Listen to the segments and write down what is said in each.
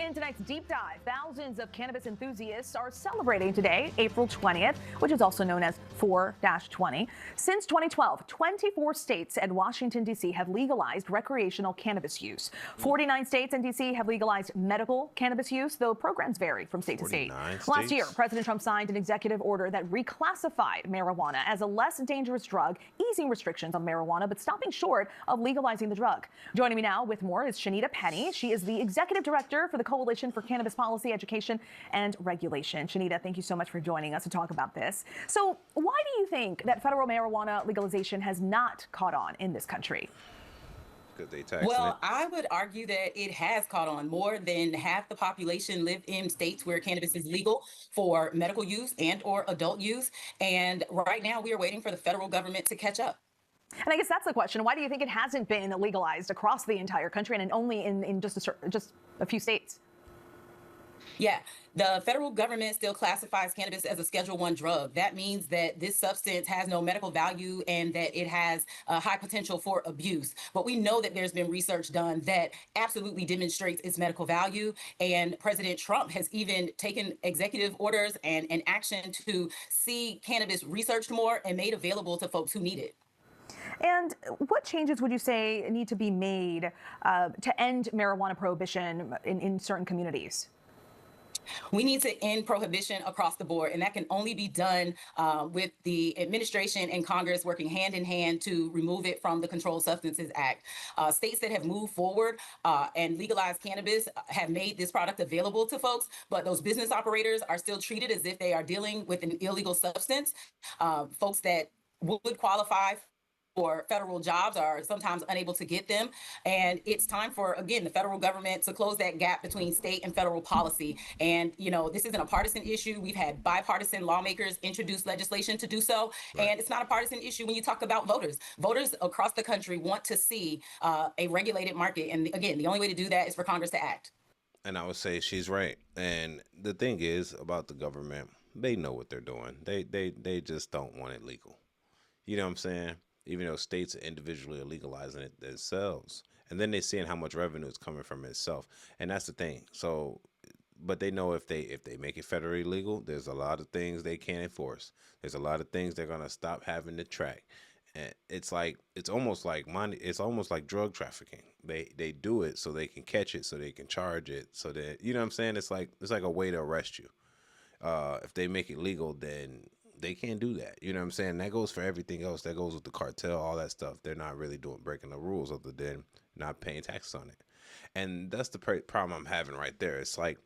In tonight's deep dive, thousands of cannabis enthusiasts are celebrating today, April 20th, which is also known as 4-20. Since 2012, 24 states and Washington, D.C. have legalized recreational cannabis use. 49 states and D.C. have legalized medical cannabis use, though programs vary from state to state. Last year, President Trump signed an executive order that reclassified marijuana as a less dangerous drug, easing restrictions on marijuana, but stopping short of legalizing the drug. Joining me now with more is Shanita Penny. She is the executive director for the Coalition for Cannabis Policy, Education, and Regulation. Shanita, thank you so much for joining us to talk about this. So why do you think that federal marijuana legalization has not caught on in this country? Well, I would argue that it has caught on. More than half the population live in states where cannabis is legal for medical use and or adult use. And right now we are waiting for the federal government to catch up. And I guess that's the question. Why do you think it hasn't been legalized across the entire country and only in just a few states? Yeah, the federal government still classifies cannabis as a Schedule I drug. That means that this substance has no medical value and that it has a high potential for abuse. But we know that there's been research done that absolutely demonstrates its medical value. And President Trump has even taken executive orders and action to see cannabis researched more and made available to folks who need it. And what changes would you say need to be made to end marijuana prohibition in certain communities? We need to end prohibition across the board, and that can only be done with the administration and Congress working hand in hand to remove it from the Controlled Substances Act. States that have moved forward and legalized cannabis have made this product available to folks, but those business operators are still treated as if they are dealing with an illegal substance. Folks that would qualify for federal jobs are sometimes unable to get them. And it's time for, again, the federal government to close that gap between state and federal policy. And, you know, this isn't a partisan issue. We've had bipartisan lawmakers introduce legislation to do so. Right. And it's not a partisan issue when you talk about voters. Voters across the country want to see a regulated market. And again, the only way to do that is for Congress to act. And I would say she's right. And the thing is about the government, they know what they're doing. They just don't want it legal. You know what I'm saying? Even though states individually are legalizing it themselves. And then they're seeing how much revenue is coming from itself. And that's the thing. So, but they know if they make it federally legal, there's a lot of things they can't enforce. There's a lot of things they're going to stop having to track. And it's almost like money. It's almost like drug trafficking. They do it so they can catch it, so they can charge it, so that, you know what I'm saying? It's like a way to arrest you. If they make it legal, then they can't do that. You know what I'm saying? That goes for everything else. That goes with the cartel, all that stuff. They're not really breaking the rules other than not paying taxes on it. And that's the problem I'm having right there. It's like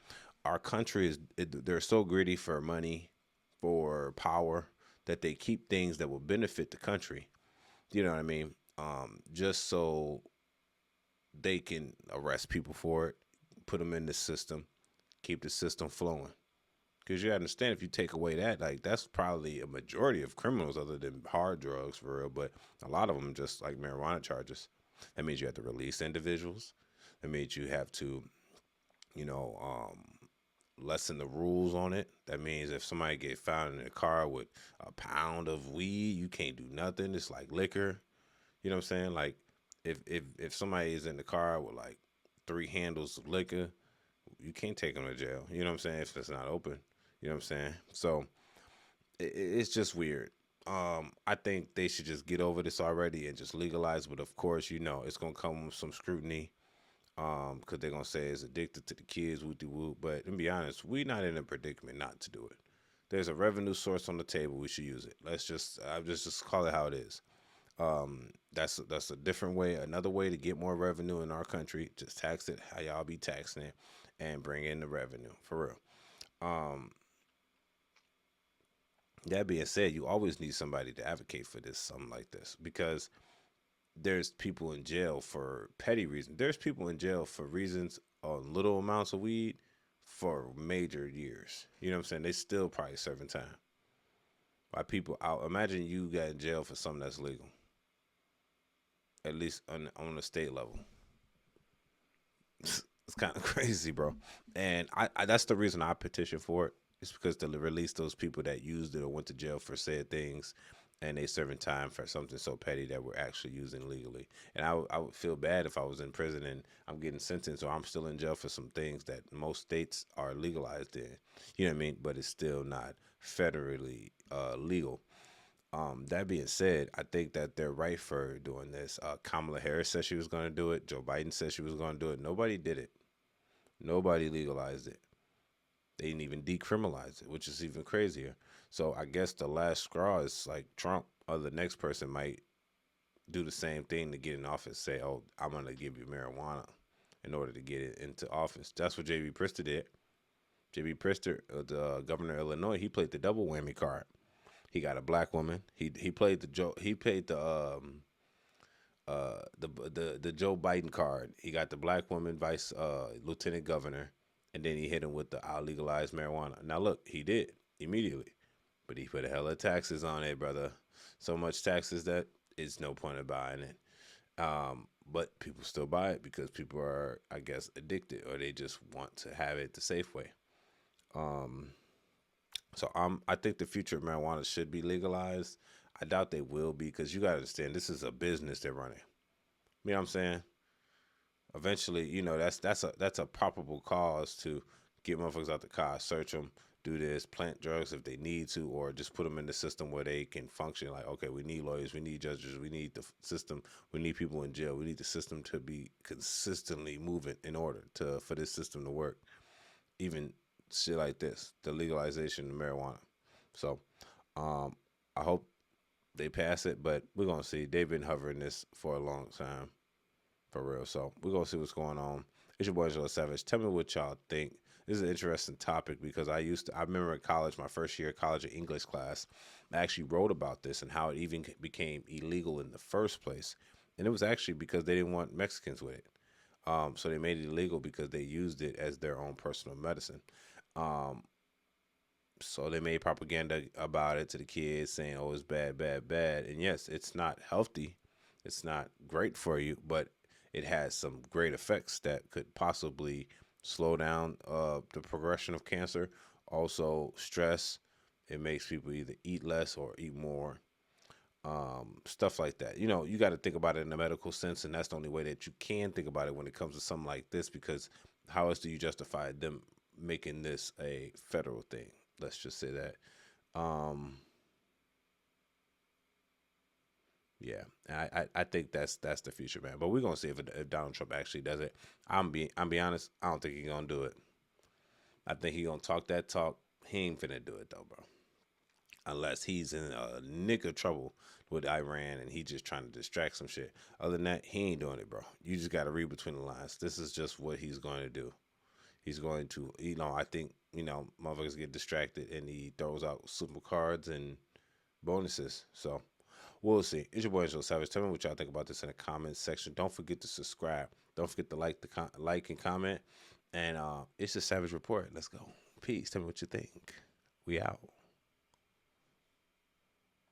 our country they're so greedy for money, for power, that they keep things that will benefit the country. You know what I mean? Just so they can arrest people for it, put them in the system, keep the system flowing. Because you understand, if you take away that, like, that's probably a majority of criminals other than hard drugs for real. But a lot of them just like marijuana charges. That means you have to release individuals. That means you have to, lessen the rules on it. That means if somebody get found in a car with a pound of weed, you can't do nothing. It's like liquor. You know what I'm saying? Like if somebody is in the car with like 3 handles of liquor, you can't take them to jail. You know what I'm saying? If it's not open. You know what I'm saying? So it's just weird. I think they should just get over this already and just legalize. But of course, it's going to come with some scrutiny because they're going to say it's addicted to the kids, woo-de-woo. But to be honest, we're not in a predicament not to do it. There's a revenue source on the table. We should use it. Let's just call it how it is. That's a different way, another way to get more revenue in our country. Just tax it how y'all be taxing it and bring in the revenue for real. That being said, you always need somebody to advocate for something like this, because there's people in jail for petty reasons. There's people in jail for reasons on little amounts of weed for major years. You know what I'm saying? They still probably serving time. Why people out? Imagine you got in jail for something that's legal, at least on a state level. It's kind of crazy, bro. And I that's the reason I petition for it. It's because to release those people that used it or went to jail for said things and they serving time for something so petty that we're actually using legally. And I would feel bad if I was in prison and I'm getting sentenced or I'm still in jail for some things that most states are legalized in. You know what I mean? But it's still not federally legal. That being said, I think that they're right for doing this. Kamala Harris said she was going to do it. Joe Biden said she was going to do it. Nobody did it. Nobody legalized it. They didn't even decriminalize it, which is even crazier. So I guess the last straw is like Trump or the next person might do the same thing to get in office. Say, "Oh, I'm going to give you marijuana in order to get it into office." That's what J.B. Prister did. J.B. Prister, the governor of Illinois, he played the double whammy card. He got a black woman. He played the Joe Biden card. He got the black woman vice lieutenant governor, and then he hit him with the "I'll legalize marijuana." Now look, he did immediately, but he put a hell of taxes on it, brother. So much taxes that it's no point of buying it. But people still buy it because people are, I guess, addicted, or they just want to have it the safe way. So I think the future of marijuana should be legalized. I doubt they will be because you got to understand this is a business they're running. You know what I'm saying? Eventually, that's a probable cause to get motherfuckers out the car, search them, do this, plant drugs if they need to, or just put them in the system where they can function. Like, okay, we need lawyers, we need judges, we need the system, we need people in jail, we need the system to be consistently moving in order for this system to work. Even shit like this, the legalization of marijuana. So, I hope they pass it, but we're gonna see. They've been hovering this for a long time, for real. So we're gonna see what's going on. It's your boy Angelo Savage. Tell me what y'all think. This is an interesting topic because I remember in college, my first year of college English class, I actually wrote about this and how it even became illegal in the first place. And it was actually because they didn't want Mexicans with it. So they made it illegal because they used it as their own personal medicine. Um, so they made propaganda about it to the kids saying, "Oh, it's bad, bad, bad." And yes, it's not healthy. It's not great for you, but it has some great effects that could possibly slow down the progression of cancer. Also, stress. It makes people either eat less or eat more. Stuff like that. You got to think about it in a medical sense, and that's the only way that you can think about it when it comes to something like this. Because how else do you justify them making this a federal thing? Let's just say that. Um, yeah, I think that's the future, man. But we're gonna see if Donald Trump actually does it. I'm be honest. I don't think he's gonna do it. I think he's gonna talk that talk. He ain't finna do it though, bro. Unless he's in a nick of trouble with Iran and he just trying to distract some shit. Other than that, he ain't doing it, bro. You just got to read between the lines. This is just what he's going to do. He's going to, I think, motherfuckers get distracted and he throws out simple cards and bonuses. So we'll see. It's your boy Angelo Savage. Tell me what y'all think about this in the comments section. Don't forget to subscribe. Don't forget to like and comment. And it's the Savage Report. Let's go. Peace. Tell me what you think. We out.